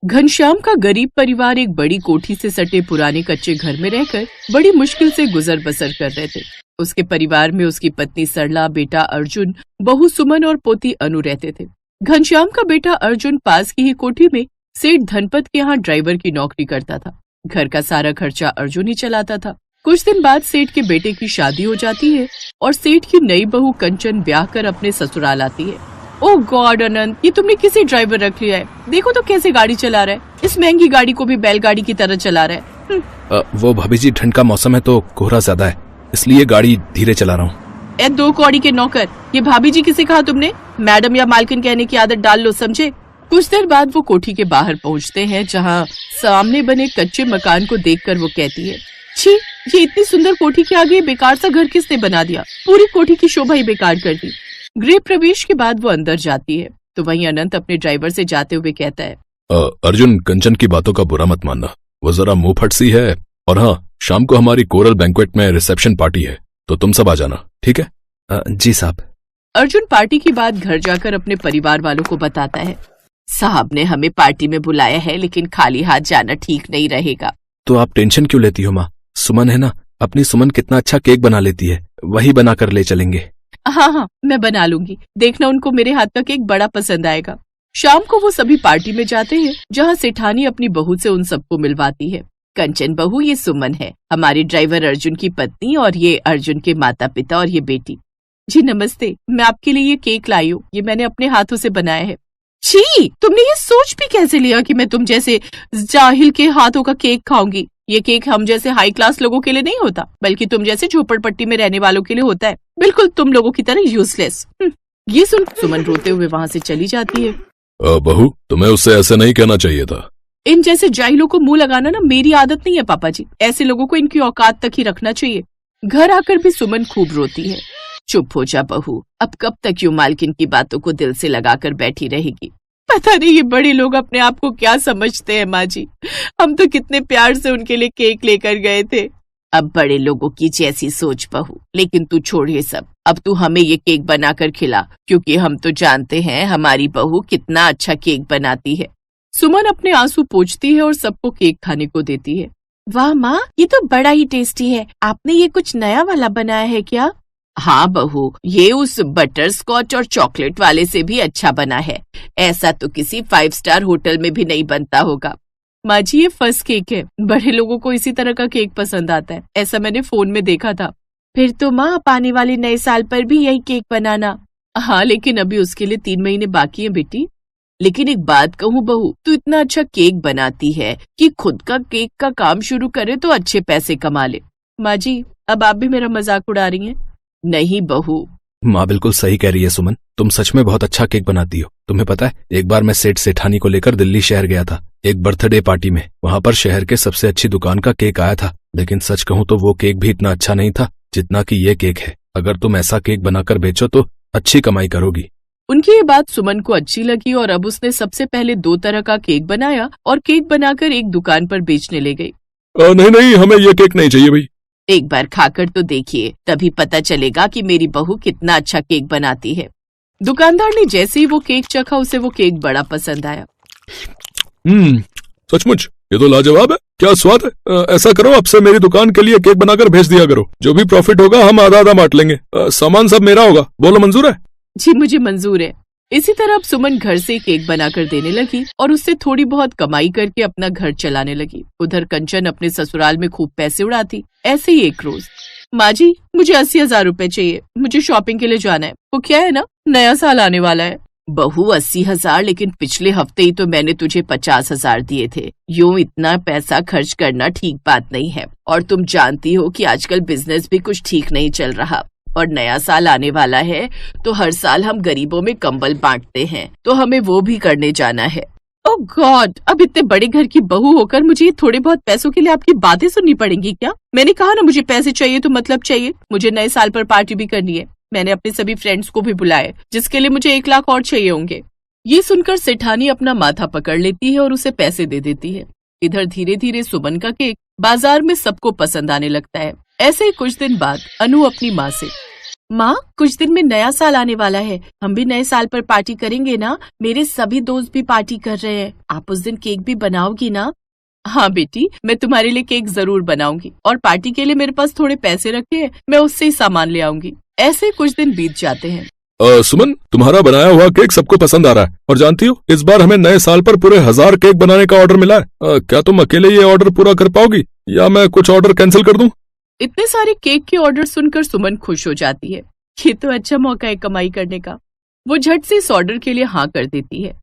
घनश्याम का गरीब परिवार एक बड़ी कोठी से सटे पुराने कच्चे घर में रहकर बड़ी मुश्किल से गुजर बसर कर रहे थे। उसके परिवार में उसकी पत्नी सरला, बेटा अर्जुन, बहू सुमन और पोती अनु रहते थे। घनश्याम का बेटा अर्जुन पास की ही कोठी में सेठ धनपत के यहाँ ड्राइवर की नौकरी करता था। घर का सारा खर्चा अर्जुन ही चलाता था। कुछ दिन बाद सेठ के बेटे की शादी हो जाती है और सेठ की नई बहू कंचन ब्याह कर अपने ससुराल आती है। ओह गॉड अनंत, ये तुमने किसी ड्राइवर रख लिया है? देखो तो कैसे गाड़ी चला रहा है। इस महंगी गाड़ी को भी बैलगाड़ी की तरह चला रहा है। वो भाभी जी, ठंड का मौसम है तो कोहरा ज्यादा है, इसलिए गाड़ी धीरे चला रहा हूँ। ए दो कौड़ी के नौकर, ये भाभी जी किसे कहा तुमने? मैडम या मालकिन कहने की आदत डाल लो, समझे? कुछ देर बाद वो कोठी के बाहर पहुँचते हैं, जहाँ सामने बने कच्चे मकान को देखकर वो कहती है, छी, ये इतनी सुंदर कोठी के आगे बेकार सा घर किसने बना दिया? पूरी कोठी की शोभा ही बेकार कर दी। गृह प्रवेश के बाद वो अंदर जाती है तो वहीं अनंत अपने ड्राइवर से जाते हुए कहता है, अर्जुन, कंचन की बातों का बुरा मत मानना, वो जरा मुंह फट सी है। और हाँ, शाम को हमारी कोरल बैंक्वेट में रिसेप्शन पार्टी है, तो तुम सब आ जाना, ठीक है? जी साहब। अर्जुन पार्टी की बात घर जाकर अपने परिवार वालों को बताता है। साहब ने हमें पार्टी में बुलाया है, लेकिन खाली हाथ जाना ठीक नहीं रहेगा। तो आप टेंशन क्यों लेती हो माँ? सुमन है ना, अपनी सुमन कितना अच्छा केक बना लेती है, वही बना कर ले चलेंगे। हाँ, मैं बना लूंगी, देखना उनको मेरे हाथ का केक बड़ा पसंद आएगा। शाम को वो सभी पार्टी में जाते हैं, जहाँ सेठानी अपनी बहू से उन सबको मिलवाती है। कंचन बहू, ये सुमन है, हमारे ड्राइवर अर्जुन की पत्नी, और ये अर्जुन के माता पिता और ये बेटी। जी नमस्ते, मैं आपके लिए ये केक लाई हूँ, ये मैंने अपने हाथों से बनाया है। छी, तुमने ये सोच भी कैसे लिया कि मैं तुम जैसे जाहिल के हाथों का केक खाऊंगी? ये केक हम जैसे हाई क्लास लोगों के लिए नहीं होता, बल्कि तुम जैसे झोपड़पट्टी में रहने वालों के लिए होता है, बिल्कुल तुम लोगों की तरह यूजलेस। ये सुन सुमन रोते हुए वहाँ से चली जाती है। बहू, तुम्हें उससे ऐसे नहीं कहना चाहिए था। इन जैसे जाहिलों को मुंह लगाना ना मेरी आदत नहीं है पापा जी, ऐसे लोगों को इनकी औकात तक ही रखना चाहिए। घर आकर भी सुमन खूब रोती है। चुप हो जा बहू, अब कब तक यूं मालकिन की बातों को दिल से लगाकर बैठी रहेगी? पता नहीं ये बड़े लोग अपने आप को क्या समझते हैं माँ जी, हम तो कितने प्यार से उनके लिए केक लेकर गए थे। अब बड़े लोगों की जैसी सोच बहू, लेकिन तू छोड़ ये सब, अब तू हमें ये केक बनाकर खिला, क्योंकि हम तो जानते हैं हमारी बहू कितना अच्छा केक बनाती है। सुमन अपने आंसू पोंछती है और सबको केक खाने को देती है। वाह माँ, ये तो बड़ा ही टेस्टी है, आपने ये कुछ नया वाला बनाया है क्या? हाँ बहू, ये उस बटर स्कॉच और चॉकलेट वाले से भी अच्छा बना है, ऐसा तो किसी 5 स्टार होटल में भी नहीं बनता होगा। माँ जी, ये फर्स्ट केक है, बड़े लोगों को इसी तरह का केक पसंद आता है, ऐसा मैंने फोन में देखा था। फिर तो माँ, आप आने वाले नए साल पर भी यही केक बनाना। हाँ, लेकिन अभी उसके लिए 3 महीने बाकी है बेटी। लेकिन एक बात कहूँ बहू, तू इतना अच्छा केक बनाती है कि खुद का केक का काम शुरू करे तो अच्छे पैसे कमा ले। माँ जी, अब आप भी मेरा मजाक उड़ा रही हैं? नहीं बहू। माँ बिल्कुल सही कह रही है सुमन, तुम सच में बहुत अच्छा केक बनाती हो। तुम्हें पता है, एक बार मैं सेठ सेठानी को लेकर दिल्ली शहर गया था एक बर्थडे पार्टी में। वहाँ पर शहर के सबसे अच्छी दुकान का केक आया था, लेकिन सच कहूँ तो वो केक भी इतना अच्छा नहीं था जितना कि ये केक है। अगर तुम ऐसा केक बनाकर बेचो तो अच्छी कमाई करोगी। उनकी ये बात सुमन को अच्छी लगी और अब उसने सबसे पहले 2 तरह का केक बनाया और केक बनाकर एक दुकान पर बेचने ले गई। नहीं, हमें ये केक नहीं चाहिए भाई। एक बार खाकर तो देखिए, तभी पता चलेगा कि मेरी बहू कितना अच्छा केक बनाती है। दुकानदार ने जैसे ही वो केक चखा, उसे वो केक बड़ा पसंद आया। सचमुच ये तो लाजवाब है, क्या स्वाद है। ऐसा करो, अब से मेरी दुकान के लिए केक बनाकर भेज दिया करो, जो भी प्रॉफिट होगा हम आधा आधा बांट लेंगे। सामान सब मेरा होगा, बोलो मंजूर है? जी मुझे मंजूर है। इसी तरह अब सुमन घर से केक बनाकर देने लगी और उससे थोड़ी बहुत कमाई करके अपना घर चलाने लगी। उधर कंचन अपने ससुराल में खूब पैसे उड़ाती। ऐसे ही एक रोज, माँ जी मुझे 80,000 रुपए चाहिए, मुझे शॉपिंग के लिए जाना है। वो क्या है ना, नया साल आने वाला है। बहू 80,000, लेकिन पिछले हफ्ते ही तो मैंने तुझे 50,000 दिए थे। यूं इतना पैसा खर्च करना ठीक बात नहीं है, और तुम जानती हो कि आजकल बिजनेस भी कुछ ठीक नहीं चल रहा, और नया साल आने वाला है तो हर साल हम गरीबों में कंबल बांटते हैं, तो हमें वो भी करने जाना है। ओह गॉड, अब इतने बड़े घर की बहू होकर मुझे ये थोड़े बहुत पैसों के लिए आपकी बातें सुननी पड़ेंगी क्या? मैंने कहा ना, मुझे पैसे चाहिए तो मतलब चाहिए। मुझे नए साल पर पार्टी भी करनी है, मैंने अपने सभी फ्रेंड्स को भी बुलाया, जिसके लिए मुझे 1 लाख और चाहिए होंगे। ये सुनकर सेठानी अपना माथा पकड़ लेती है और उसे पैसे दे देती है। इधर धीरे धीरे सुमन का केक बाजार में सबको पसंद आने लगता है। ऐसे ही कुछ दिन बाद अनु अपनी माँ से, माँ, कुछ दिन में नया साल आने वाला है, हम भी नए साल पर पार्टी करेंगे ना? मेरे सभी दोस्त भी पार्टी कर रहे हैं। आप उस दिन केक भी बनाओगी ना? हाँ बेटी, मैं तुम्हारे लिए केक जरूर बनाऊंगी और पार्टी के लिए मेरे पास थोड़े पैसे रखे हैं, मैं उससे ही सामान ले आऊंगी। ऐसे कुछ दिन बीत जाते हैं। सुमन, तुम्हारा बनाया हुआ केक सबको पसंद आ रहा है और जानती हो इस बार हमें नए साल पर पूरे 1000 केक बनाने का ऑर्डर मिला है। क्या तुम अकेले ये ऑर्डर पूरा कर पाओगी या मैं कुछ ऑर्डर कैंसिल कर दूं? इतने सारे केक के ऑर्डर सुनकर सुमन खुश हो जाती है। ये तो अच्छा मौका है कमाई करने का। वो झट से इस ऑर्डर के लिए हाँ कर देती है।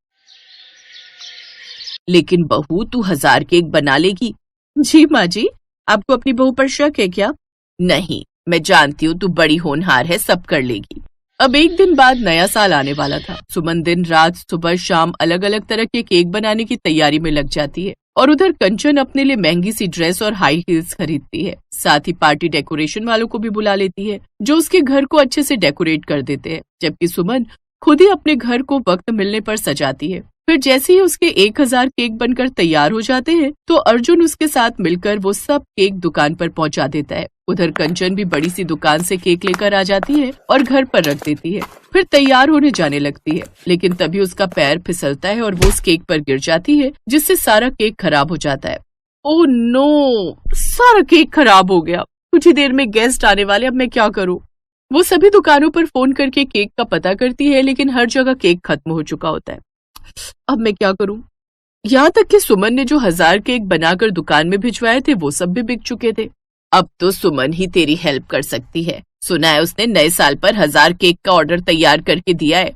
लेकिन बहू, तू 1000 केक बना लेगी? जी माँ जी, आपको अपनी बहू पर शक है क्या? नहीं, मैं जानती हूँ तू बड़ी होनहार है, सब कर लेगी। अब एक दिन बाद नया साल आने वाला था। सुमन दिन रात सुबह शाम अलग अलग तरह के केक बनाने की तैयारी में लग जाती है और उधर कंचन अपने लिए महंगी सी ड्रेस और हाई हील्स खरीदती है। साथ ही पार्टी डेकोरेशन वालों को भी बुला लेती है जो उसके घर को अच्छे से डेकोरेट कर देते हैं, जबकि सुमन खुद ही अपने घर को वक्त मिलने पर सजाती है। फिर जैसे ही उसके 1000 केक बनकर तैयार हो जाते हैं तो अर्जुन उसके साथ मिलकर वो सब केक दुकान पर पहुंचा देता है। उधर कंचन भी बड़ी सी दुकान से केक लेकर आ जाती है और घर पर रख देती है। फिर तैयार होने जाने लगती है, लेकिन तभी उसका पैर फिसलता है और वो उस केक पर गिर जाती है, जिससे सारा केक खराब हो जाता है। ओह नो, सारा केक खराब हो गया। कुछ ही देर में गेस्ट आने वाले, अब मैं क्या करूं? वो सभी दुकानों पर फोन करके केक का पता करती है, लेकिन हर जगह केक खत्म हो चुका होता है। अब मैं क्या करूं? यहाँ तक कि सुमन ने जो 1000 केक बनाकर दुकान में भिजवाए थे वो सब भी बिक चुके थे। अब तो सुमन ही तेरी हेल्प कर सकती है। सुना है उसने नए साल पर 1000 केक का ऑर्डर तैयार करके दिया है।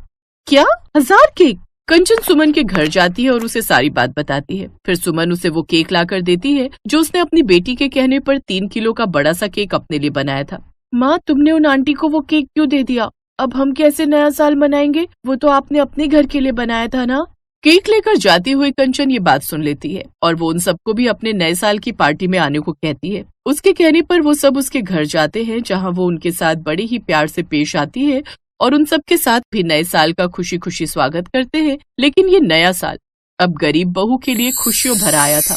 क्या 1000 केक? कंचन सुमन के घर जाती है और उसे सारी बात बताती है। फिर सुमन उसे वो केक लाकर देती है जो उसने अपनी बेटी के कहने पर 3 किलो का बड़ा सा केक अपने लिए बनाया था। माँ, तुमने उन आंटी को वो केक क्यों दे दिया? अब हम कैसे नया साल मनाएंगे? वो तो आपने अपने घर के लिए बनाया था ना? केक लेकर जाती हुई कंचन ये बात सुन लेती है और वो उन सबको भी अपने नए साल की पार्टी में आने को कहती है। उसके कहने पर वो सब उसके घर जाते हैं, जहां वो उनके साथ बड़े ही प्यार से पेश आती है और उन सब के साथ भी नए साल का खुशी खुशी स्वागत करते हैं। लेकिन ये नया साल अब गरीब बहू के लिए खुशियों भरा आया था।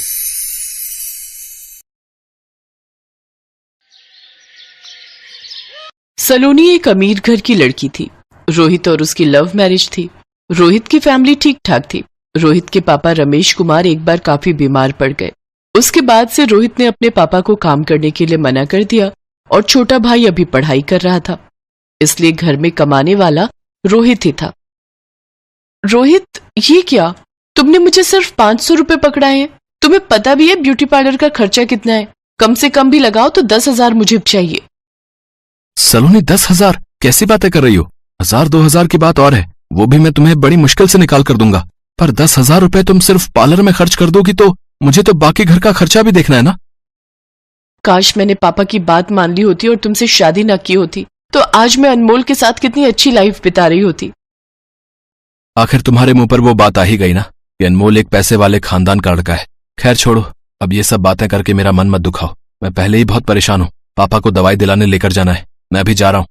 सलोनी एक अमीर घर की लड़की थी। रोहित और उसकी लव मैरिज थी। रोहित की फैमिली ठीक ठाक थी। रोहित के पापा रमेश कुमार एक बार काफी बीमार पड़ गए। उसके बाद से रोहित ने अपने पापा को काम करने के लिए मना कर दिया और छोटा भाई अभी पढ़ाई कर रहा था, इसलिए घर में कमाने वाला रोहित ही था। रोहित, ये क्या? तुमने मुझे सिर्फ 500 रुपए पकड़ाए हैं। तुम्हें पता भी है ब्यूटी पार्लर का खर्चा कितना है? कम से कम भी लगाओ तो 10,000 मुझे चाहिए। सलोनी, 10,000? कैसी बातें कर रही हो? 1000-2000 की बात और है, वो भी मैं तुम्हें बड़ी मुश्किल से निकाल कर दूंगा। पर 10,000 रुपए तुम सिर्फ पार्लर में खर्च कर दोगी तो मुझे तो बाकी घर का खर्चा भी देखना है ना। काश मैंने पापा की बात मान ली होती और तुमसे शादी न की होती, तो आज मैं अनमोल के साथ कितनी अच्छी लाइफ बिता रही होती। आखिर तुम्हारे मुंह पर वो बात आ ही गई ना कि अनमोल एक पैसे वाले खानदान का लड़का है। खैर छोड़ो, अब ये सब बातें करके मेरा मन मत दुखाओ। मैं पहले ही बहुत परेशान हूँ। पापा को दवाई दिलाने लेकर जाना है, मैं अभी जा रहा हूँ।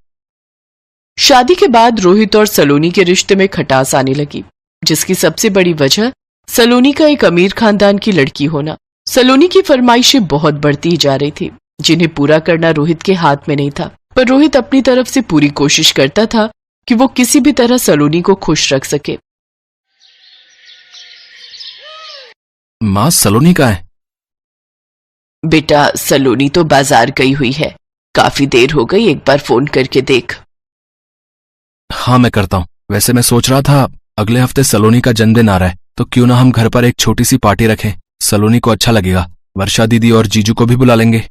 शादी के बाद रोहित और सलोनी के रिश्ते में खटास आने लगी, जिसकी सबसे बड़ी वजह सलोनी का एक अमीर खानदान की लड़की होना। सलोनी की फरमाइशें बहुत बढ़ती ही जा रही थी, जिन्हें पूरा करना रोहित के हाथ में नहीं था। पर रोहित अपनी तरफ से पूरी कोशिश करता था कि वो किसी भी तरह सलोनी को खुश रख सके। माँ, सलोनी कहाँ है? बेटा, सलोनी तो बाजार गई हुई है। काफी देर हो गई, एक बार फोन करके देख। हाँ, मैं करता हूँ। वैसे मैं सोच रहा था अगले हफ्ते सलोनी का जन्मदिन आ रहा है, तो क्यों ना हम घर पर एक छोटी सी पार्टी रखें। सलोनी को अच्छा लगेगा। वर्षा दीदी और जीजू को भी बुला लेंगे।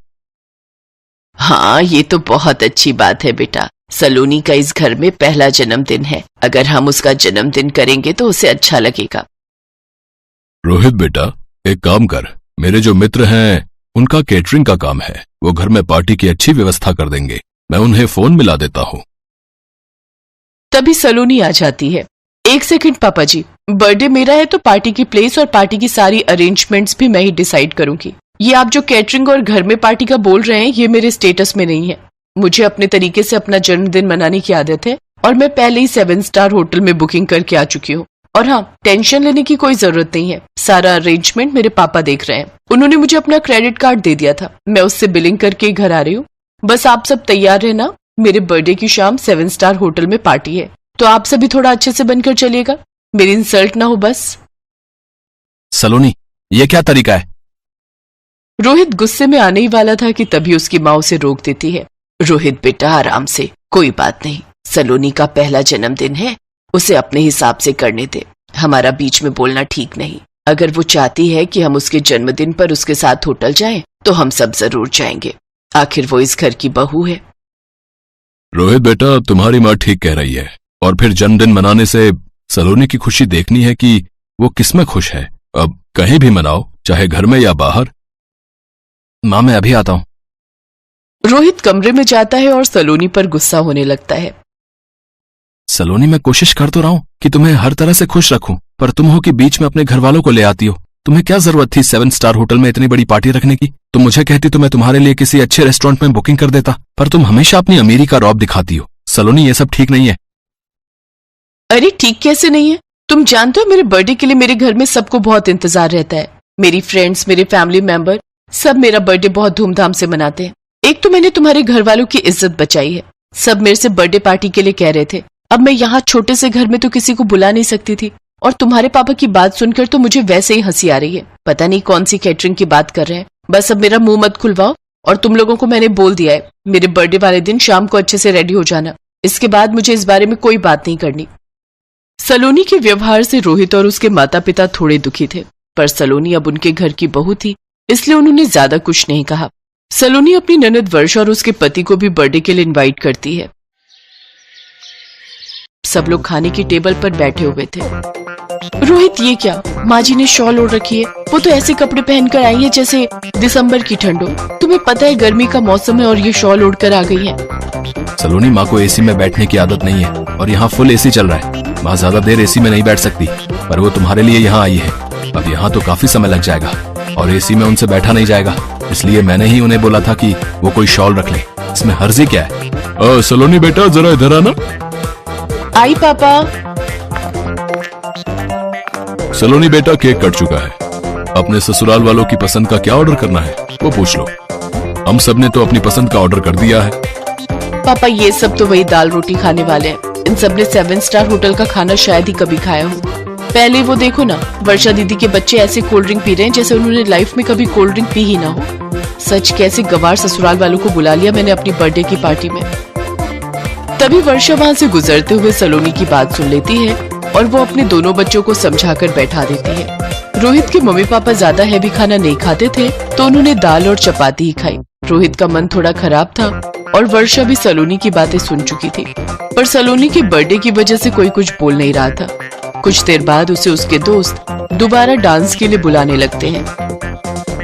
हाँ, ये तो बहुत अच्छी बात है बेटा। सलोनी का इस घर में पहला जन्मदिन है। अगर हम उसका जन्मदिन करेंगे तो उसे अच्छा लगेगा। रोहित बेटा, एक काम कर, मेरे जो मित्र हैं उनका केटरिंग का काम है, वो घर में पार्टी की अच्छी व्यवस्था कर देंगे। मैं उन्हें फोन मिला देता हूँ। तभी सलोनी आ जाती है। एक सेकंड पापा जी, बर्थडे मेरा है तो पार्टी की प्लेस और पार्टी की सारी अरेंजमेंट्स भी मैं ही डिसाइड करूंगी। ये आप जो कैटरिंग और घर में पार्टी का बोल रहे हैं, ये मेरे स्टेटस में नहीं है। मुझे अपने तरीके से अपना जन्मदिन मनाने की आदत है और मैं पहले ही 7 स्टार होटल में बुकिंग करके आ चुकी हूँ। और हाँ, टेंशन लेने की कोई जरूरत नहीं है। सारा अरेंजमेंट मेरे पापा देख रहे हैं। उन्होंने मुझे अपना क्रेडिट कार्ड दे दिया था, मैं उससे बिलिंग करके घर आ रही हूँ। बस आप सब तैयार रहना मेरे बर्थडे की शाम 7 स्टार होटल में पार्टी है, तो आप सभी थोड़ा अच्छे से बनकर चलिएगा, मेरी इंसल्ट ना हो बस। सलोनी, ये क्या तरीका है? रोहित गुस्से में आने ही वाला था कि तभी उसकी माँ उसे रोक देती है। रोहित बेटा आराम से, कोई बात नहीं, सलोनी का पहला जन्मदिन है, उसे अपने हिसाब से करने दे, हमारा बीच में बोलना ठीक नहीं। अगर वो चाहती है कि हम उसके जन्मदिन पर उसके साथ होटल जाएं, तो हम सब जरूर जाएंगे, आखिर वो इस घर की बहू है। रोहित बेटा, तुम्हारी माँ ठीक कह रही है, और फिर जन्मदिन मनाने से सलोनी की खुशी देखनी है कि वो किसमें खुश है। अब कहीं भी मनाओ, चाहे घर में या बाहर। माँ, मैं अभी आता हूँ। रोहित कमरे में जाता है और सलोनी पर गुस्सा होने लगता है। सलोनी, मैं कोशिश कर तो रहा हूँ कि तुम्हें हर तरह से खुश रखूं, पर तुम हो कि बीच में अपने घर वालों को ले आती हो। तुम्हें क्या जरूरत थी 7 स्टार होटल में इतनी बड़ी पार्टी रखने की? तुम मुझे कहती तो मैं तुम्हारे लिए किसी अच्छे रेस्टोरेंट में बुकिंग कर देता, पर तुम हमेशा अपनी अमीरी का रौब दिखाती हो। सलोनी, ये सब ठीक नहीं है। अरे ठीक कैसे नहीं है? तुम जानते हो मेरे बर्थडे के लिए मेरे घर में सबको बहुत इंतजार रहता है। मेरी फ्रेंड्स, मेरे फैमिली मेंबर सब मेरा बर्थडे बहुत धूमधाम से मनाते हैं। एक तो मैंने तुम्हारे घर वालों की इज्जत बचाई है, सब मेरे से बर्थडे पार्टी के लिए कह रहे थे। अब मैं यहाँ छोटे से घर में तो किसी को बुला नहीं सकती थी, और तुम्हारे पापा की बात सुनकर तो मुझे वैसे ही हंसी आ रही है। पता नहीं कौन सी कैटरिंग की बात कर रहे हैं। बस अब मेरा मुंह मत खुलवाओ, और तुम लोगों को मैंने बोल दिया है, मेरे बर्थडे वाले दिन शाम को अच्छे से रेडी हो जाना। इसके बाद मुझे इस बारे में कोई बात नहीं करनी। सलोनी के व्यवहार से रोहित और उसके माता पिता थोड़े दुखी थे, पर सलोनी अब उनके घर की बहू थी, इसलिए उन्होंने ज्यादा कुछ नहीं कहा। सलोनी अपनी ननद वर्षा और उसके पति को भी बर्थडे के लिए इनवाइट करती है। सब लोग खाने की टेबल पर बैठे हुए थे। रोहित, ये क्या, माँ जी ने शॉल ओढ़ रखी है, वो तो ऐसे कपड़े पहनकर आई है जैसे दिसंबर की ठंड हो। तुम्हें पता है गर्मी का मौसम है और ये शॉल ओढ़कर आ गई है। सलोनी, माँ को एसी में बैठने की आदत नहीं है, और यहाँ फुल एसी चल रहा है। माँ ज्यादा देर एसी में नहीं बैठ सकती, पर वो तुम्हारे लिए यहाँ आई है। अब यहाँ तो काफी समय लग जाएगा, और एसी में उनसे बैठा नहीं जाएगा, इसलिए मैंने ही उन्हें बोला था कि वो कोई शॉल रख ले। इसमें हर्जी क्या है? सलोनी बेटा, जरा इधर आना। आई पापा। सलोनी बेटा, केक कट चुका है। अपने ससुराल वालों की पसंद का क्या ऑर्डर करना है वो पूछ लो। हम सब ने तो अपनी पसंद का ऑर्डर कर दिया है। पापा, ये सब तो वही दाल रोटी खाने वाले हैं। इन सब ने 7 स्टार होटल का खाना शायद ही कभी खाया हो। पहले वो देखो ना, वर्षा दीदी के बच्चे ऐसे कोल्ड ड्रिंक पी रहे हैं जैसे उन्होंने लाइफ में कभी कोल्ड ड्रिंक पी ही ना हो। सच, कैसे गवार ससुराल वालों को बुला लिया मैंने अपनी बर्थडे की पार्टी में। तभी वर्षा वहां से गुजरते हुए सलोनी की बात सुन लेती है, और वो अपने दोनों बच्चों को समझाकर बैठा देती है। रोहित के मम्मी पापा ज्यादा हैवी खाना नहीं खाते थे, तो उन्होंने दाल और चपाती ही खाई। रोहित का मन थोड़ा खराब था, और वर्षा भी सलोनी की बातें सुन चुकी थी, पर सलोनी के बर्थडे की वजह से कोई कुछ बोल नहीं रहा था। कुछ देर बाद उसे उसके दोस्त दोबारा डांस के लिए बुलाने लगते हैं।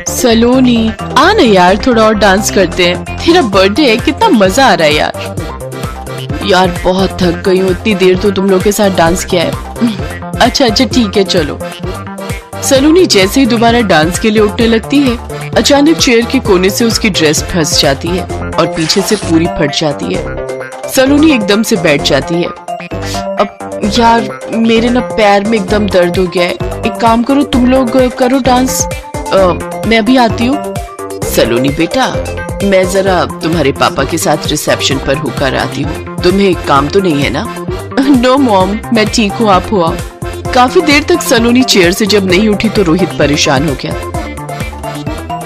सलोनी, आ ना यार, थोड़ा और डांस करते हैं, तेरा बर्थडे है, कितना मजा आ रहा है यार। यार बहुत थक गई हूँ, इतनी देर तो तुम लोग के साथ डांस किया है। अच्छा ठीक है, चलो। सलोनी जैसे ही दोबारा डांस के लिए उठने लगती है, अचानक चेयर के कोने से उसकी ड्रेस फंस जाती है और पीछे से पूरी फट जाती है। सलोनी एकदम से बैठ जाती है। अब यार, मेरे ना पैर में एकदम दर्द हो गया है, एक काम करो, तुम लोग करो डांस, मैं अभी आती हूँ। सलोनी बेटा, मैं जरा तुम्हारे पापा के साथ रिसेप्शन पर होकर आती हूँ, तुम्हें काम तो नहीं है ना? नो मॉम, मैं ठीक हूँ, आप हो आओ। काफी देर तक सलोनी चेयर से जब नहीं उठी तो रोहित परेशान हो गया।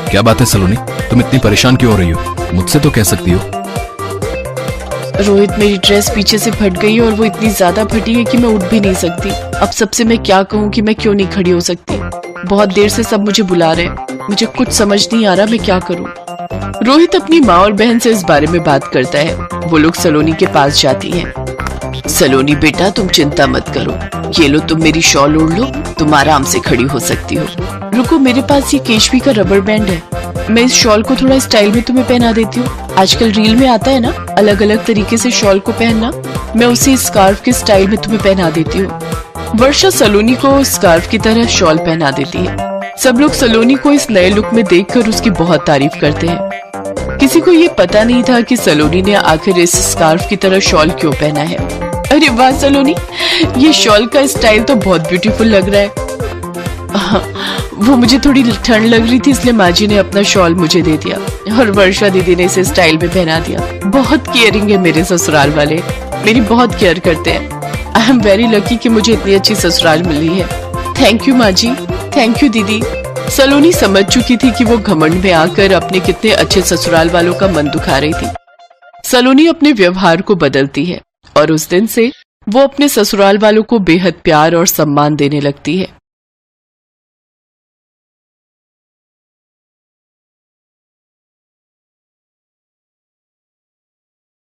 क्या बात है सलोनी, तुम इतनी परेशान क्यों हो रही हो? मुझसे तो कह सकती हो। रोहित, मेरी ड्रेस पीछे से फट गई है, और वो इतनी ज्यादा फटी है कि मैं उठ भी नहीं सकती। अब सबसे मैं क्या कहूँ कि मैं क्यों नहीं खड़ी हो सकती? बहुत देर से सब मुझे बुला रहे हैं, मुझे कुछ समझ नहीं आ रहा मैं क्या करूँ। रोहित अपनी माँ और बहन से इस बारे में बात करता है। वो लोग सलोनी के पास जाती हैं। सलोनी बेटा, तुम चिंता मत करो, ये लो, तुम मेरी शॉल ओढ़ लो, तुम आराम से खड़ी हो सकती हो। रुको, मेरे पास ये केशवी का रबर बैंड है, मैं इस शॉल को थोड़ा स्टाइल में तुम्हें पहना देती हूँ। आजकल रील में आता है ना अलग अलग तरीके से शॉल को पहनना, मैं उसी स्कार्फ के स्टाइल में तुम्हें पहना देती हूँ। वर्षा सलोनी को स्कार्फ की तरह शॉल पहना देती है। सब लोग सलोनी को इस नए लुक में देखकर उसकी बहुत तारीफ करते हैं। किसी को ये पता नहीं था कि सलोनी ने आखिर इस स्कार्फ की तरह शॉल क्यों पहना है। अरे वाह सलोनी, ये शॉल का स्टाइल तो बहुत ब्यूटीफुल लग रहा है। वो मुझे थोड़ी ठंड लग रही थी, इसलिए माँ जी ने अपना शॉल मुझे दे दिया और वर्षा दीदी ने इसे स्टाइल में पहना दिया। बहुत केयरिंग है मेरे ससुराल वाले, मेरी बहुत केयर करते हैं। आई एम वेरी लकी कि मुझे इतनी अच्छी ससुराल मिली है। थैंक यू माँ जी, थैंक यू दीदी। सलोनी समझ चुकी थी कि वो घमंड में आकर अपने कितने अच्छे ससुराल वालों का मन दुखा रही थी। सलोनी अपने व्यवहार को बदलती है और उस दिन से वो अपने ससुराल वालों को बेहद प्यार और सम्मान देने लगती है।